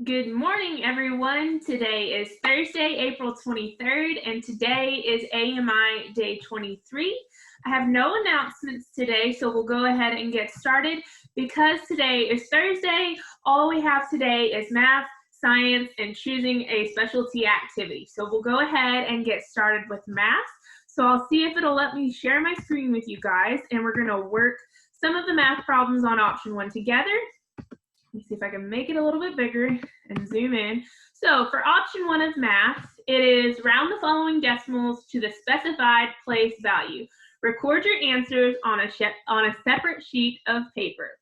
Good morning, everyone. Today is Thursday, April 23rd, and today is AMI Day 23. I have no announcements today, so we'll go ahead and get started. Because today is Thursday, all we have today is math, science, and choosing a specialty activity. So we'll go ahead and get started with math. So I'll see if it'll let me share my screen with you guys, and we're going to work some of the math problems on option 1 together. Let me see if I can make it a little bit bigger and zoom in. So for option 1 of math, it is round the following decimals to the specified place value. Record your answers on a separate sheet of paper.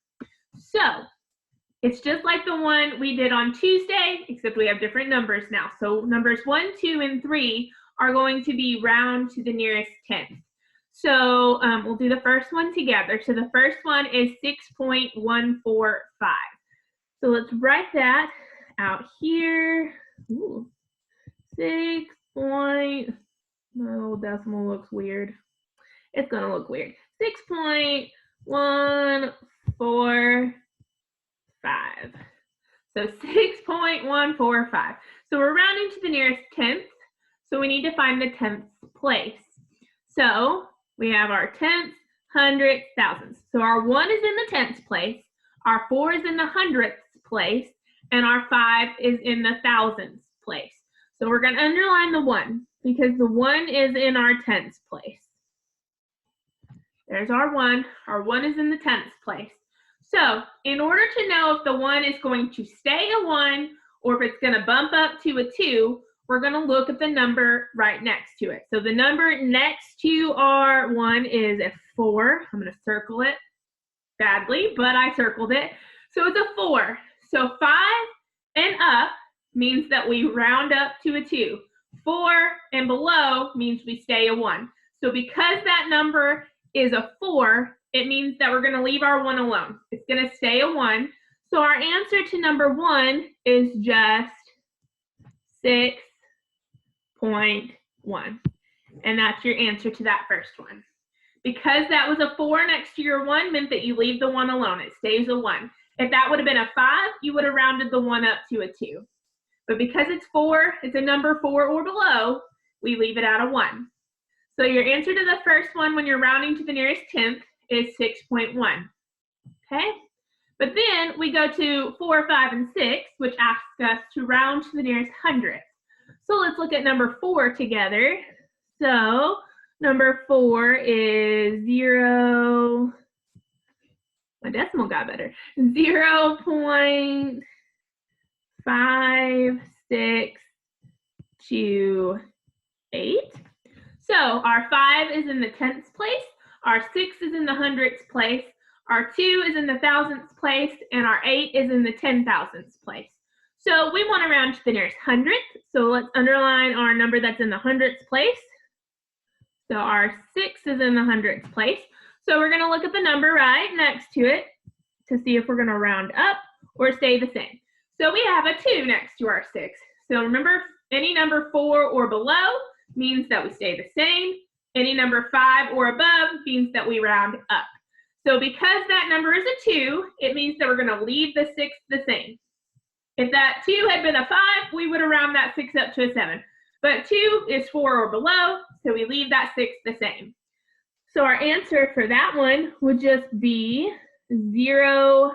So it's just like the one we did on Tuesday, except we have different numbers now. So numbers 1, 2, and 3 are going to be round to the nearest tenth. So we'll do the first one together. So the first one is 6.145. So let's write that out here. Ooh, 6 point, no, decimal looks weird. It's gonna look weird. 6.145. So 6.145. So we're rounding to the nearest tenth. So we need to find the tenth place. So we have our tenths, hundredths, thousands. So our 1 is in the tenth place, our 4 is in the hundredths place, and our 5 is in the thousandths place. So we're going to underline the 1 because the 1 is in our tenths place. There's our 1. Our 1 is in the tenths place. So in order to know if the 1 is going to stay a 1 or if it's going to bump up to a 2, we're going to look at the number right next to it. So the number next to our 1 is a 4. I'm going to circle it badly, but I circled it. So it's a 4. So 5 and up means that we round up to a 2. 4 and below means we stay a 1. So because that number is a 4, it means that we're going to leave our 1 alone. It's going to stay a 1. So our answer to number 1 is just 6.1. And that's your answer to that first one. Because that was a 4 next to your 1 meant that you leave the 1 alone. It stays a 1. If that would have been a 5, you would have rounded the 1 up to a 2. But because it's 4, it's a number 4 or below, we leave it at a 1. So your answer to the first one when you're rounding to the nearest tenth is 6.1. Okay? But then we go to 4, 5, and 6, which asks us to round to the nearest hundredth. So let's look at number 4 together. So number 4 is 0. My decimal got better. 0.5628. So our 5 is in the tenths place, our 6 is in the hundredths place, our 2 is in the thousandths place, and our 8 is in the 10,000ths place. So we want to round to the nearest hundredth. So let's underline our number that's in the hundredths place. So our 6 is in the hundredths place. So we're going to look at the number right next to it to see if we're going to round up or stay the same. So we have a 2 next to our 6. So remember, any number 4 or below means that we stay the same. Any number 5 or above means that we round up. So because that number is a 2, it means that we're going to leave the 6 the same. If that 2 had been a 5, we would have rounded that 6 up to a 7. But 2 is 4 or below, so we leave that 6 the same. So our answer for that one would just be 0.56.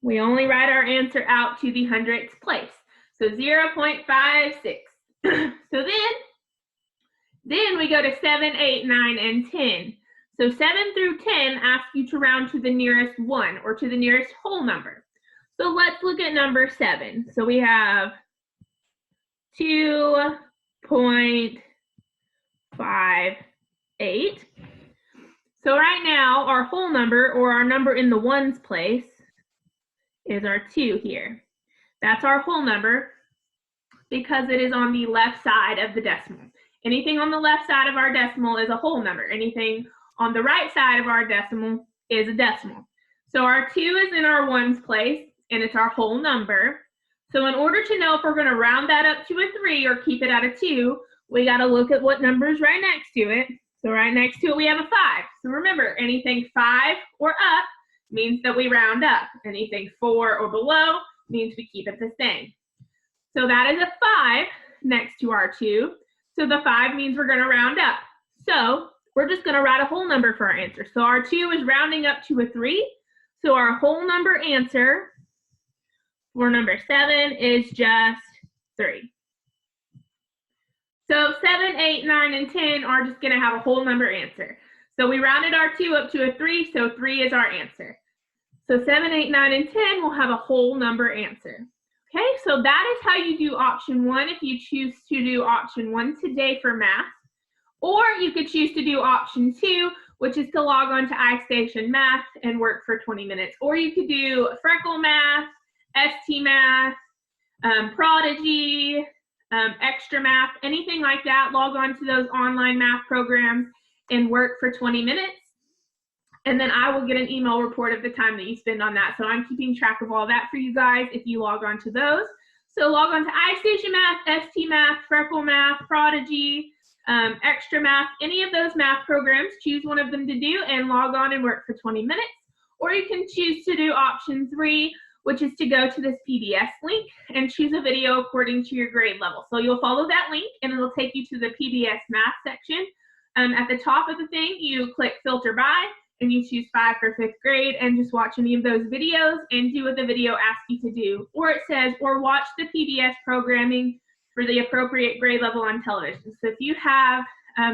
We only write our answer out to the hundredths place. So 0.56. So then we go to 7, 8, 9, and 10. So 7 through 10 ask you to round to the nearest 1 or to the nearest whole number. So let's look at number 7. So we have 2.58. So right now, our whole number, or our number in the ones place, is our 2 here. That's our whole number because it is on the left side of the decimal. Anything on the left side of our decimal is a whole number. Anything on the right side of our decimal is a decimal. So our 2 is in our ones place, and it's our whole number. So in order to know if we're going to round that up to a 3 or keep it at a 2, we got to look at what number is right next to it. So right next to it, we have a 5. So remember, anything 5 or up means that we round up. Anything 4 or below means we keep it the same. So that is a 5 next to our 2. So the 5 means we're going to round up. So we're just going to write a whole number for our answer. So our 2 is rounding up to a 3. So our whole number answer for number 7 is just 3. So 7, 8, 9, and 10 are just going to have a whole number answer. So we rounded our 2 up to a 3, so 3 is our answer. So 7, 8, 9, and 10 will have a whole number answer. Okay, so that is how you do option 1 if you choose to do option 1 today for math. Or you could choose to do option 2, which is to log on to iStation Math and work for 20 minutes. Or you could do Freckle Math, ST Math, Prodigy, Extra Math, anything like that. Log on to those online math programs and work for 20 minutes. And then I will get an email report of the time that you spend on that. So I'm keeping track of all that for you guys if you log on to those. So log on to iStation Math, ST Math, Freckle Math, Prodigy, Extra Math, any of those math programs. Choose one of them to do and log on and work for 20 minutes. Or you can choose to do option 3, which is to go to this PBS link and choose a video according to your grade level. So you'll follow that link and it'll take you to the PBS math section. At the top of the thing, you click filter by and you choose 5 for 5th grade and just watch any of those videos and do what the video asks you to do. Or it says, or watch the PBS programming for the appropriate grade level on television. So if you have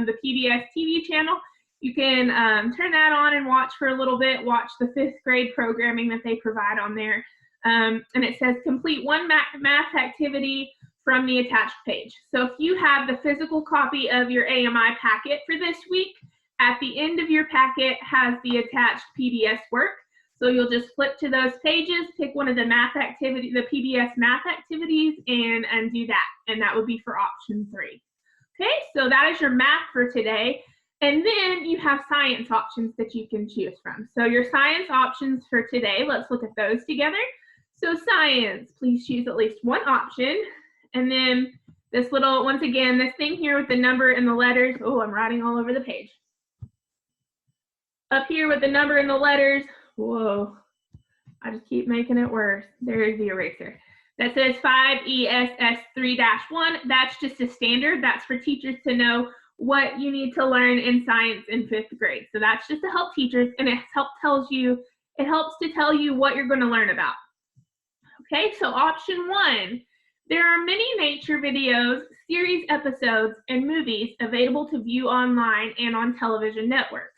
the PBS TV channel, you can turn that on and watch for a little bit, watch the 5th grade programming that they provide on there. And it says complete one math activity from the attached page. So if you have the physical copy of your AMI packet for this week, at the end of your packet has the attached PBS work. So you'll just flip to those pages, pick one of the math activity, the PBS math activities, and do that. And that would be for option 3. Okay, so that is your math for today. And then you have science options that you can choose from. So your science options for today, let's look at those together. So science, please choose at least one option. And then this little, once again, this thing here with the number and the letters. Oh, I'm writing all over the page. Up here with the number and the letters. Whoa, I just keep making it worse. There's the eraser. That says 5ESS3-1. That's just a standard. That's for teachers to know what you need to learn in science in 5th grade. So that's just to help teachers, and it helps to tell you what you're going to learn about. Okay, so option 1, there are many nature videos, series episodes, and movies available to view online and on television networks.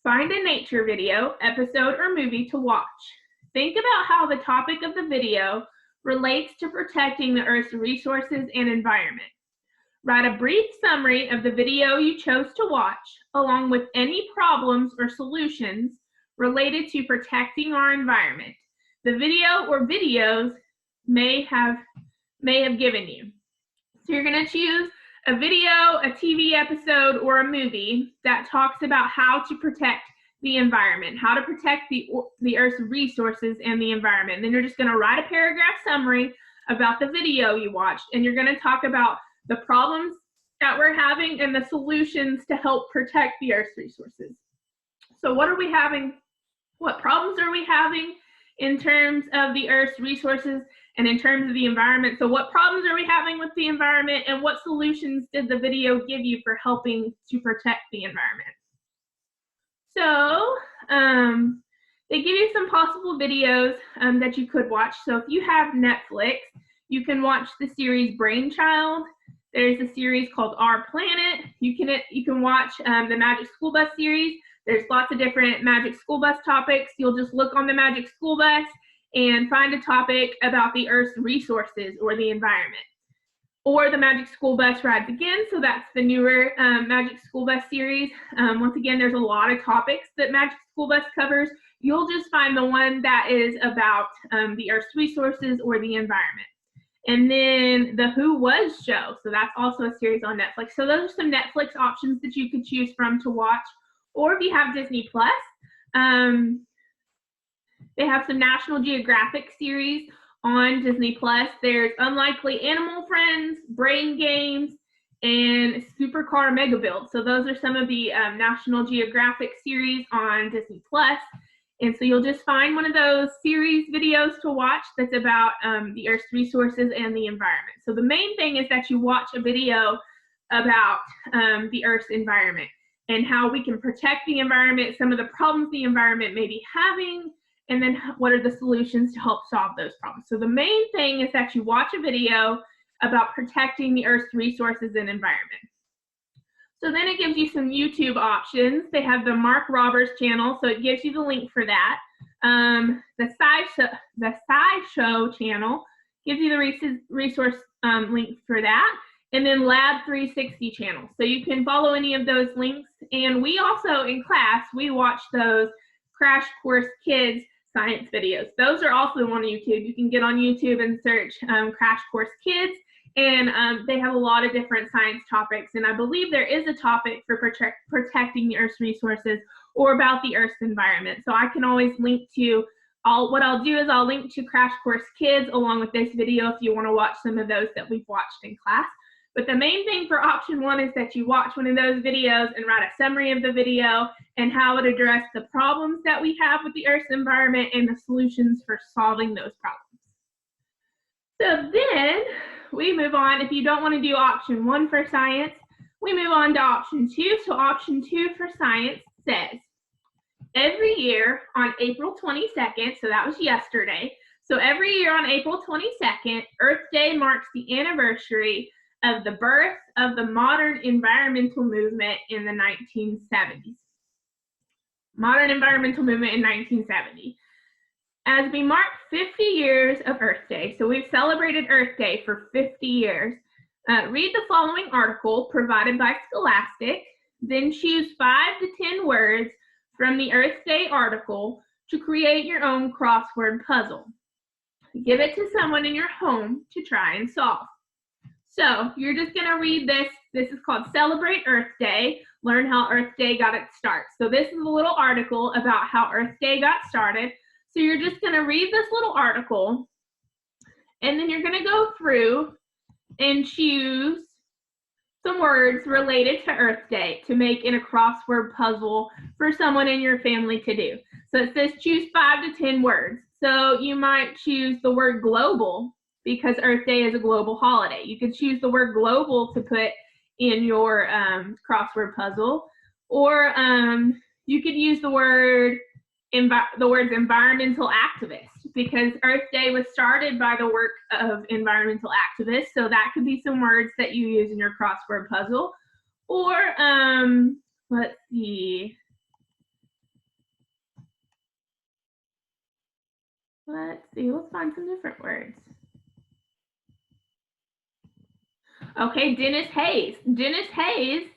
Find a nature video, episode, or movie to watch. Think about how the topic of the video relates to protecting the Earth's resources and environment. Write a brief summary of the video you chose to watch, along with any problems or solutions related to protecting our environment the video or videos may have given you. So you're going to choose a video, a TV episode, or a movie that talks about how to protect the environment, how to protect the Earth's resources and the environment. And then you're just going to write a paragraph summary about the video you watched, and you're going to talk about the problems that we're having and the solutions to help protect the Earth's resources. So what are we having? What problems are we having in terms of the Earth's resources and in terms of the environment? So what problems are we having with the environment, and what solutions did the video give you for helping to protect the environment? So they give you some possible videos that you could watch. So if you have Netflix, you can watch the series Brainchild. There's a series called Our Planet. You can watch the Magic School Bus series. There's lots of different Magic School Bus topics. You'll just look on the Magic School Bus and find a topic about the Earth's resources or the environment. Or the Magic School Bus Rides Again. So that's the newer Magic School Bus series. Once again, there's a lot of topics that Magic School Bus covers. You'll just find the one that is about the Earth's resources or the environment. And then the Who Was show. So that's also a series on Netflix. So those are some Netflix options that you could choose from to watch. Or if you have Disney Plus, they have some National Geographic series on Disney Plus. There's Unlikely Animal Friends, Brain Games, and Supercar Mega Build. So those are some of the National Geographic series on Disney Plus. And so you'll just find one of those series videos to watch that's about the Earth's resources and the environment. So the main thing is that you watch a video about the Earth's environment and how we can protect the environment, some of the problems the environment may be having, and then what are the solutions to help solve those problems. So the main thing is that you watch a video about protecting the Earth's resources and environment. So then it gives you some YouTube options. They have the Mark Roberts channel, so it gives you the link for that. The SciShow channel gives you the resource link for that. And then Lab 360 channel. So you can follow any of those links. And we also, in class, we watch those Crash Course Kids science videos. Those are also on YouTube. You can get on YouTube and search Crash Course Kids. And they have a lot of different science topics. And I believe there is a topic for protecting the Earth's resources or about the Earth's environment. So I can always link to, what I'll do is I'll link to Crash Course Kids along with this video if you want to watch some of those that we've watched in class. But the main thing for option one is that you watch one of those videos and write a summary of the video and how it addressed the problems that we have with the Earth's environment and the solutions for solving those problems. So then we move on. If you don't want to do option one for science, we move on to option two. So option two for science says, every year on April 22nd, so that was yesterday, so every year on April 22nd, Earth Day marks the anniversary of the birth of the modern environmental movement in the 1970s. Modern environmental movement in 1970. As we mark 50 years of Earth Day, so we've celebrated Earth Day for 50 years, read the following article provided by Scholastic, then choose 5 to 10 words from the Earth Day article to create your own crossword puzzle. Give it to someone in your home to try and solve. So you're just going to read this. This is called Celebrate Earth Day, learn how Earth Day got its start. So this is a little article about how Earth Day got started. So you're just going to read this little article, and then you're going to go through and choose some words related to Earth Day to make in a crossword puzzle for someone in your family to do. So it says choose 5 to 10 words. So you might choose the word global, because Earth Day is a global holiday. You could choose the word global to put in your crossword puzzle, or you could use the words environmental activist, because Earth Day was started by the work of environmental activists. So that could be some words that you use in your crossword puzzle. Or let's see. Let's find some different words. Okay, Dennis Hayes. Dennis Hayes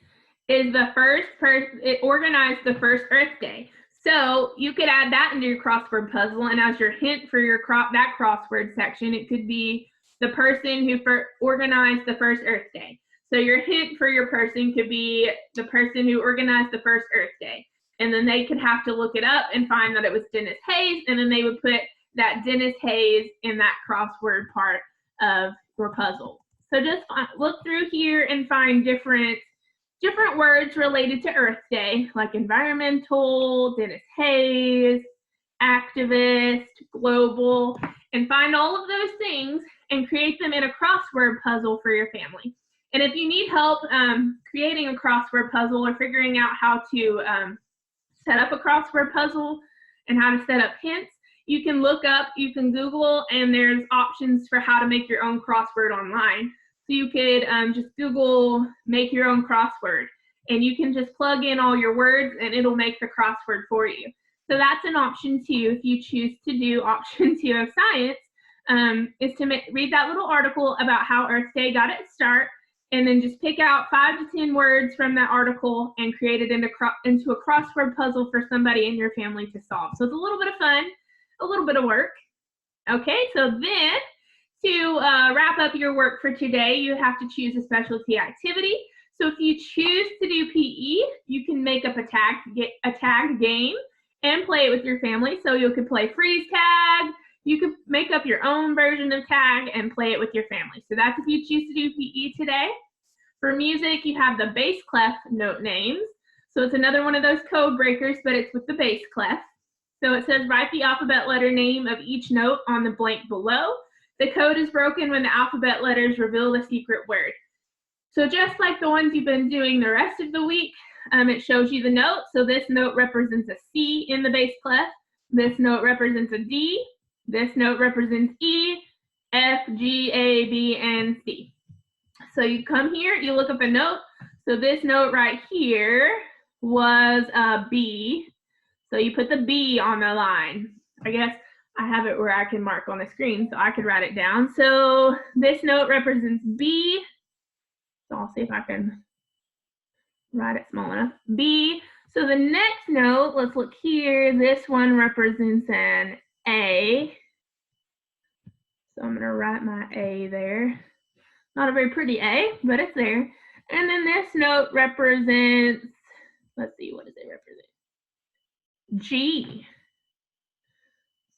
is the first person, it organized the first Earth Day. So you could add that into your crossword puzzle, and as your hint for your that crossword section, it could be the person who organized the first Earth Day. So your hint for your person could be the person who organized the first Earth Day. And then they could have to look it up and find that it was Dennis Hayes, and then they would put that Dennis Hayes in that crossword part of your puzzle. So just look through here and find different words related to Earth Day, like environmental, Dennis Hayes, activist, global, and find all of those things and create them in a crossword puzzle for your family. And if you need help creating a crossword puzzle or figuring out how to set up a crossword puzzle and how to set up hints, you can look up, you can Google, and there's options for how to make your own crossword online. So you could just Google make your own crossword, and you can just plug in all your words and it'll make the crossword for you. So that's an option 2 if you choose to do option 2 of science, is to read that little article about how Earth Day got its start, and then just pick out 5 to 10 words from that article and create it into a crossword puzzle for somebody in your family to solve. So it's a little bit of fun, a little bit of work. Okay, so then to wrap up your work for today, you have to choose a specialty activity. So if you choose to do PE, you can make up a tag game and play it with your family. So you could play freeze tag. You could make up your own version of tag and play it with your family. So that's if you choose to do PE today. For music, you have the bass clef note names. So it's another one of those code breakers, but it's with the bass clef. So it says write the alphabet letter name of each note on the blank below. The code is broken when the alphabet letters reveal the secret word. So just like the ones you've been doing the rest of the week, it shows you the note. So this note represents a C in the bass clef. This note represents a D. This note represents E, F, G, A, B, and C. So you come here, you look up a note. So this note right here was a B. So you put the B on the line. I guess I have it where I can mark on the screen so I could write it down. So this note represents B. So I'll see if I can write it small enough. B. So the next note, let's look here. This one represents an A. So I'm going to write my A there. Not a very pretty A, but it's there. And then this note represents, let's see, what does it represent? G.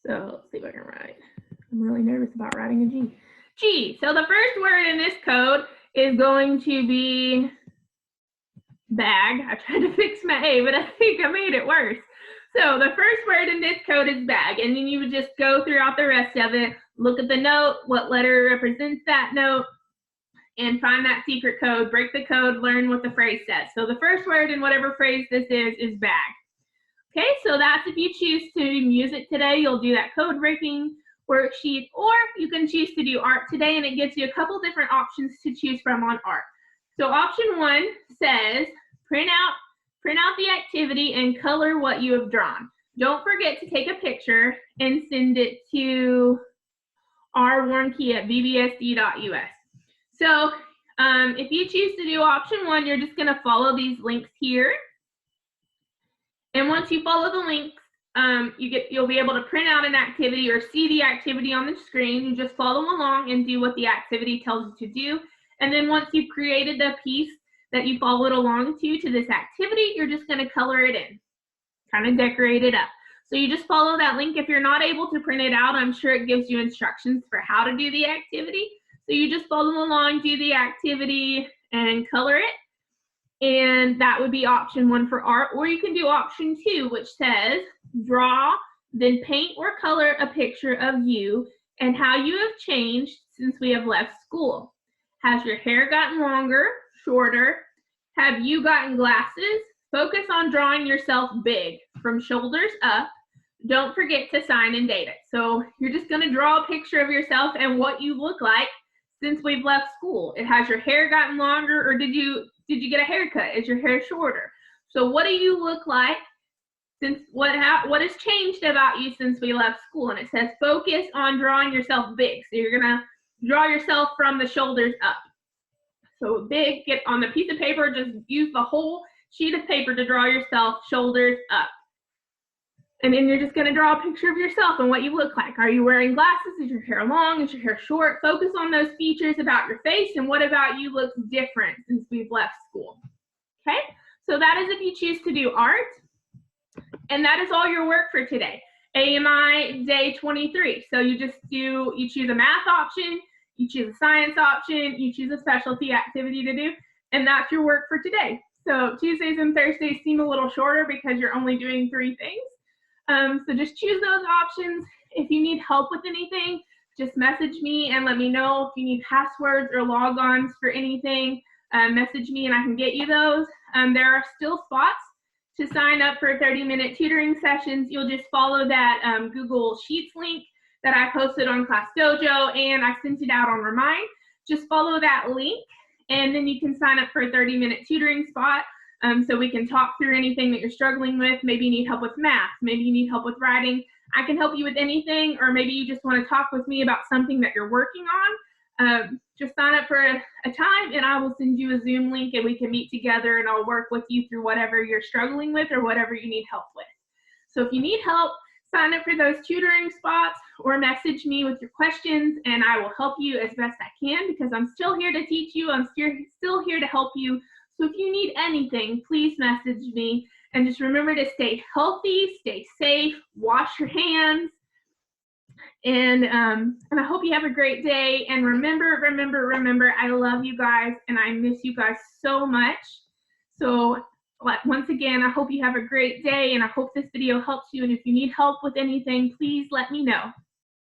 So let's see if I can write. I'm really nervous about writing a G. G. So the first word in this code is going to be bag. I tried to fix my A, but I think I made it worse. So the first word in this code is bag, and then you would just go throughout the rest of it, look at the note, what letter represents that note, and find that secret code, break the code, learn what the phrase says. So the first word in whatever phrase this is bag. Okay, so that's if you choose to do music today, you'll do that code breaking worksheet, or you can choose to do art today, and it gives you a couple different options to choose from on art. So option 1 says print out the activity and color what you have drawn. Don't forget to take a picture and send it to rwarnke@vbsd.us. So if you choose to do option 1, you're just going to follow these links here. And once you follow the links, you'll be able to print out an activity or see the activity on the screen. You just follow along and do what the activity tells you to do. And then once you've created the piece that you followed along to this activity, you're just going to color it in, kind of decorate it up. So you just follow that link. If you're not able to print it out, I'm sure it gives you instructions for how to do the activity. So you just follow along, do the activity, and color it. And that would be option 1 for art. Or you can do option 2, which says draw, then paint or color a picture of you and how you have changed since we have left school. Has your hair gotten longer, shorter? Have you gotten glasses? Focus on drawing yourself big from shoulders up. Don't forget to sign and date it. So you're just going to draw a picture of yourself and what you look like since we've left school. It has your hair gotten longer, or did you get a haircut? Is your hair shorter? So what do you look like since what has changed about you since we left school? And it says focus on drawing yourself big. So you're gonna draw yourself from the shoulders up. So big, get on the piece of paper, just use the whole sheet of paper to draw yourself shoulders up. And then you're just going to draw a picture of yourself and what you look like. Are you wearing glasses? Is your hair long? Is your hair short? Focus on those features about your face and what about you looks different since we've left school. Okay, so that is if you choose to do art. And that is all your work for today. AMI day 23. So you choose a math option, you choose a science option, you choose a specialty activity to do, and that's your work for today. So Tuesdays and Thursdays seem a little shorter because you're only doing 3 things. So just choose those options. If you need help with anything, just message me and let me know. If you need passwords or logons for anything, message me and I can get you those. There are still spots to sign up for 30-minute tutoring sessions. You'll just follow that Google Sheets link that I posted on Class Dojo, and I sent it out on Remind. Just follow that link, and then you can sign up for a 30-minute tutoring spot. So we can talk through anything that you're struggling with. Maybe you need help with math. Maybe you need help with writing. I can help you with anything, or maybe you just want to talk with me about something that you're working on. Just sign up for a time, and I will send you a Zoom link, and we can meet together, and I'll work with you through whatever you're struggling with or whatever you need help with. So if you need help, sign up for those tutoring spots or message me with your questions, and I will help you as best I can because I'm still here to teach you. I'm still here to help you. So if you need anything, please message me, and just remember to stay healthy, stay safe, wash your hands, And I hope you have a great day. And remember, I love you guys and I miss you guys so much. So once again, I hope you have a great day and I hope this video helps you. And if you need help with anything, please let me know.